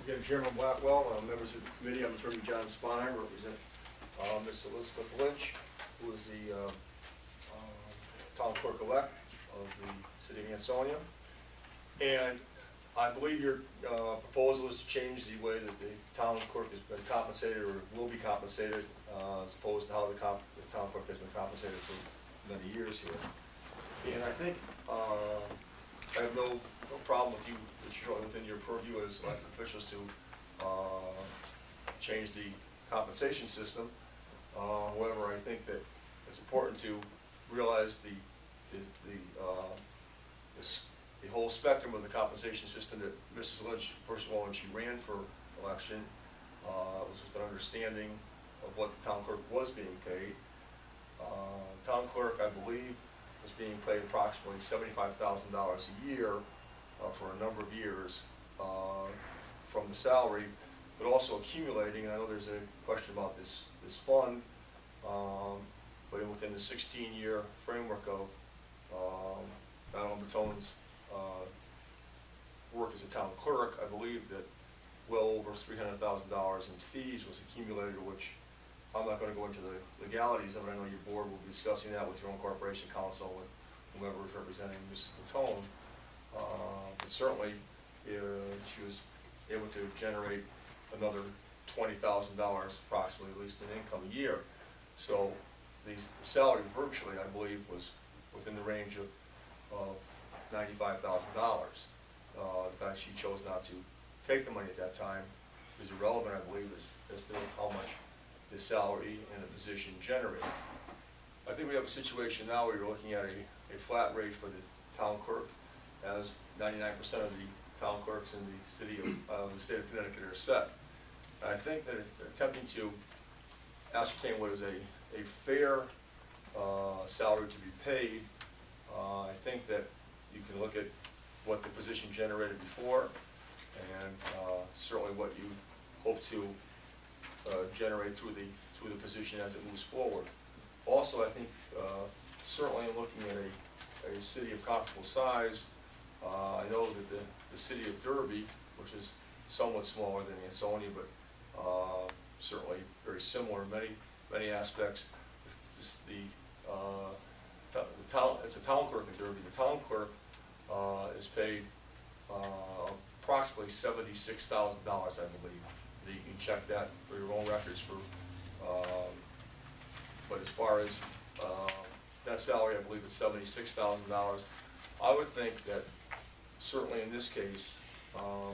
Again, Chairman Blackwell, members of the committee, I'm Attorney John Sponheimer, represent Ms. Elizabeth Lynch, who is the Town Clerk elect of the City of Ansonia. And I believe your proposal is to change the way that the Town Clerk has been compensated or will be compensated as opposed to how the Town Clerk has been compensated for many years here. And I think I have no problem with you, it's showing within your purview as elected officials to change the compensation system. However, I think that it's important to realize the whole spectrum of the compensation system that Mrs. Lynch, first of all, when she ran for election, was with an understanding of what the town clerk was being paid. Town clerk, I believe, was being paid approximately $75,000 a year for a number of years from the salary, but also accumulating. And I know there's a question about this fund, but within the 16-year framework of Aldermen Bertone's work as a town clerk, I believe that well over $300,000 in fees was accumulated, which I'm not going to go into the legalities of it. I know your board will be discussing that with your own corporation counsel, with whomever is representing Mrs. Bertone. But certainly, she was able to generate another $20,000 approximately, at least in income a year. So the salary virtually, I believe, was within the range of $95,000. The fact she chose not to take the money at that time is irrelevant, I believe, as to how much the salary and the position generated. I think we have a situation now where you're looking at a flat rate for the town clerk, as 99% of the town clerks in the city of the state of Connecticut are set. And I think that attempting to ascertain what is a fair salary to be paid, I think that you can look at what the position generated before, and certainly what you hope to generate through the position as it moves forward. Also, I think certainly in looking at a city of comparable size, I know that the city of Derby, which is somewhat smaller than Ansonia, but certainly very similar in many aspects. It's a town clerk in Derby. The town clerk is paid approximately $76,000, I believe. You can check that for your own records. But as far as that salary, I believe it's $76,000. I would think that certainly in this case,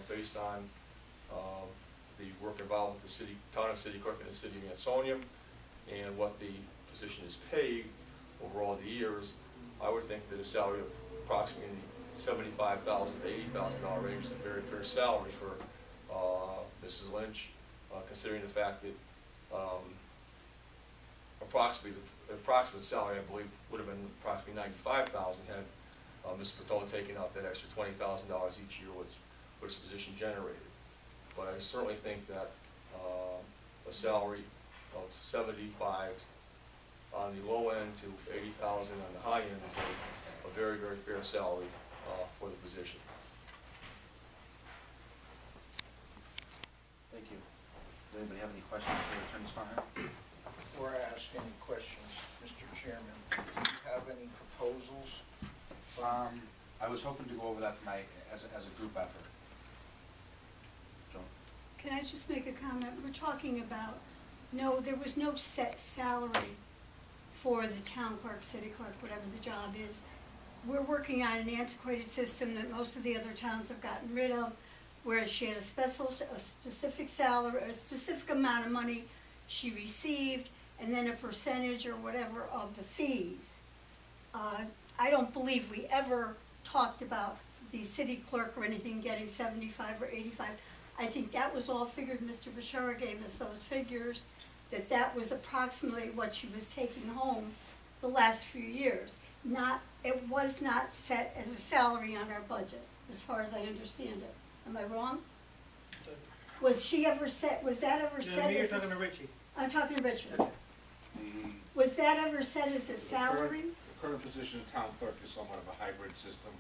based on the work involved with the town and city clerk in the city of Ansonia, and what the position is paid over all the years, I would think that a salary of approximately $75,000 to $80,000 range is a very fair salary for Mrs. Lynch, considering the fact that the approximate salary, I believe, would have been approximately $95,000 had Mrs. Bertone taken out that extra $20,000 each year, which the position generated. But I certainly think that a salary of $75,000 on the low end to $80,000 on the high end is a very, very fair salary for the position. Thank you. Does anybody have any questions for Attorney Sponheimer? Before I ask any questions, Mr. Chairman, do you have any proposals? I was hoping to go over that tonight as a group effort. Joan? Can I just make a comment? We're talking about, no, there was no set salary for the town clerk, city clerk, whatever the job is. We're working on an antiquated system that most of the other towns have gotten rid of, whereas she had a specific salary, a specific amount of money she received, and then a percentage or whatever of the fees. I don't believe we ever talked about the city clerk or anything getting 75 or 85. I think that was all figured. Mr. Bashara gave us those figures, that was approximately what she was taking home the last few years. It was not set as a salary on our budget, as far as I understand it. Am I wrong? Was she ever set? Was that ever set? You're talking to Richie. I'm talking to Richard. Okay. Was that ever set as a salary? The current position of town clerk is somewhat of a hybrid system.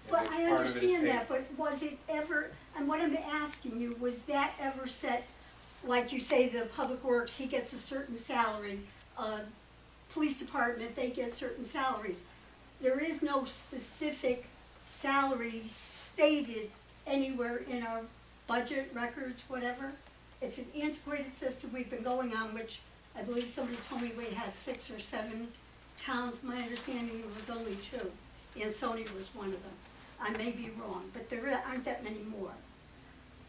Well, which I part of it is understand paid. that, but was it ever, and what I'm asking you, was that ever set, like you say, the Public Works, he gets a certain salary, police department, they get certain salaries. There is no specific salary stated anywhere in our budget records, whatever. It's an antiquated system we've been going on, which I believe somebody told me we had 6 or 7 towns. My understanding it was only 2. Ansonia was one of them. I may be wrong, but there aren't that many more.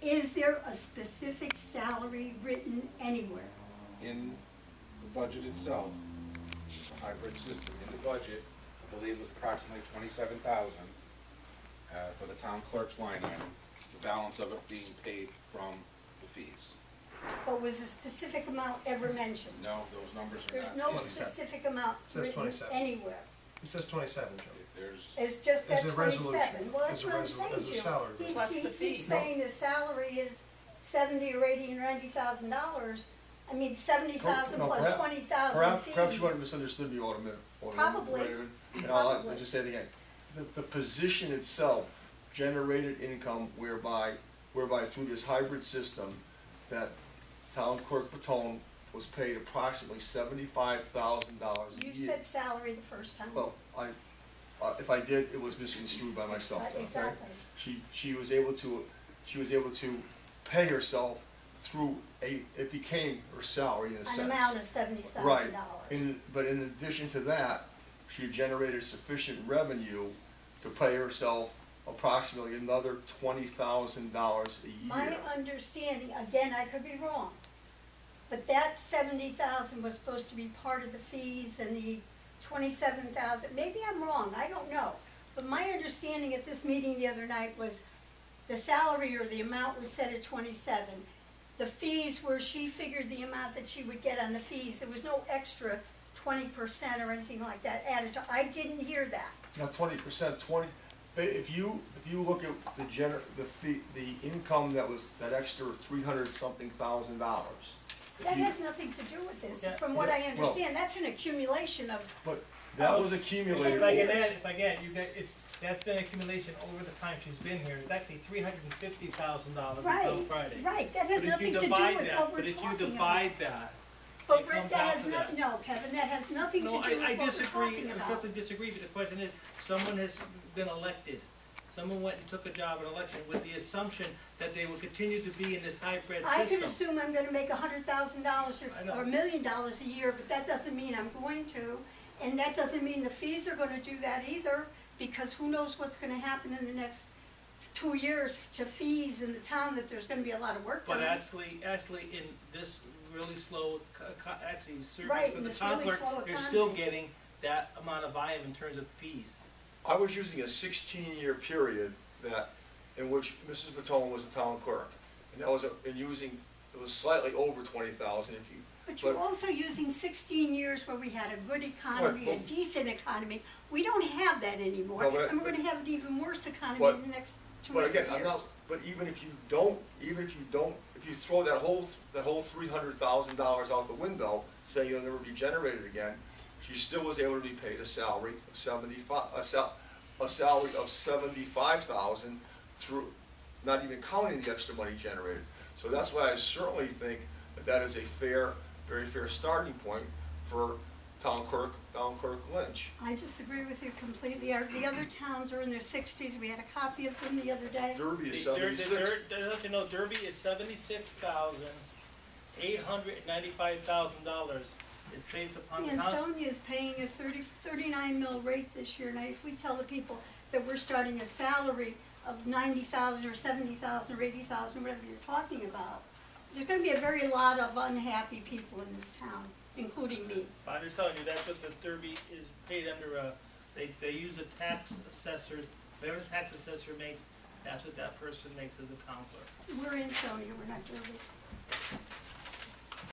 Is there a specific salary written anywhere? In the budget itself, it's a hybrid system. In the budget, I believe it was approximately 27,000 for the town clerk's line item, the balance of it being paid from the fees. But was a specific amount ever mentioned? No, those numbers are There's not. no specific amount Says written 27. anywhere. It says 27, Joe. There's, It's just that As a 27. resolution. Well, that's As a what I'm resol- saying as a to you. salary He- Plus he the keeps fees. saying the salary is 70 or 80 or $90,000. I mean, 70,000 No, plus perhaps- 20,000 fees. Perhaps you might have misunderstood me, Alderman. Probably. And I'll Probably. just say it again. The position itself generated income whereby through this hybrid system, that town clerk Patone was paid approximately $75,000 a year. You said salary the first time. Well, if I did, it was misconstrued by myself, okay? Exactly. She was able to pay herself through it became her salary in a sense. An amount of $70,000. Right, but in addition to that, she generated sufficient revenue to pay herself approximately another $20,000 a year. My understanding, again, I could be wrong, but that 70,000 was supposed to be part of the fees and the 27,000, maybe I'm wrong, I don't know. But my understanding at this meeting the other night was the salary or the amount was set at 27. The fees were, she figured the amount that she would get on the fees. There was no extra 20% or anything like that added to, I didn't hear that. Not 20%, if you look at the income that was, that extra $300-something thousand. That has nothing to do with this, Yeah, from what yeah, I understand, that's an accumulation of, But that was Oh. accumulated. If I can add, you get, that's been accumulation over the time she's been here. It's actually $350,000 until Friday. right, that has But if nothing you to do divide with that, what we're but if you talking about. divide that, But it Rick, comes that out has to that. no, Kevin, that has nothing to do No, with I what we're disagree, talking I about. perfectly disagree, but the question is, someone has been elected. Someone went and took a job at election with the assumption that they will continue to be in this hybrid I could system. assume I'm gonna make $100,000 I know. or $1 million a year, but that doesn't mean I'm going to. And that doesn't mean the fees are gonna do that either, because who knows what's gonna happen in the next 2 years to fees in the town, that there's gonna be a lot of work done. But actually, in this really slow, actually service Right, for in the this town really clerk, slow you're still economy. getting that amount of volume in terms of fees. I was using a 16-year period in which Mrs. Patone was the town clerk. And that was, it was slightly over 20,000 if you. But you're also using 16 years where we had a good economy, a Right, but- decent economy. We don't have that anymore, No, but- and we're gonna have an even worse economy But- in the next 2 But or 3 again, years. but even if you throw that whole $300,000 out the window, say you'll never be generated again, she still was able to be paid a salary of $75,000 through, not even counting the extra money generated. So that's why I certainly think that is a very fair starting point for Town Clerk Lynch. I disagree with you completely. The other towns are in their 60s. We had a copy of them the other day. Derby is Let 76. you know, Derby is $76,895,000. It's based upon town. Ansonia is paying a 39 mil rate this year. Now, if we tell the people that we're starting a salary of 90,000 or 70,000 or 80,000, whatever you're talking about, there's gonna be a very lot of unhappy people in this town, including me. I'm just telling you, that's what the Derby is paid under, they use a tax assessor, whatever the tax assessor makes, that's what that person makes as a town clerk. We're in Ansonia, we're not Derby.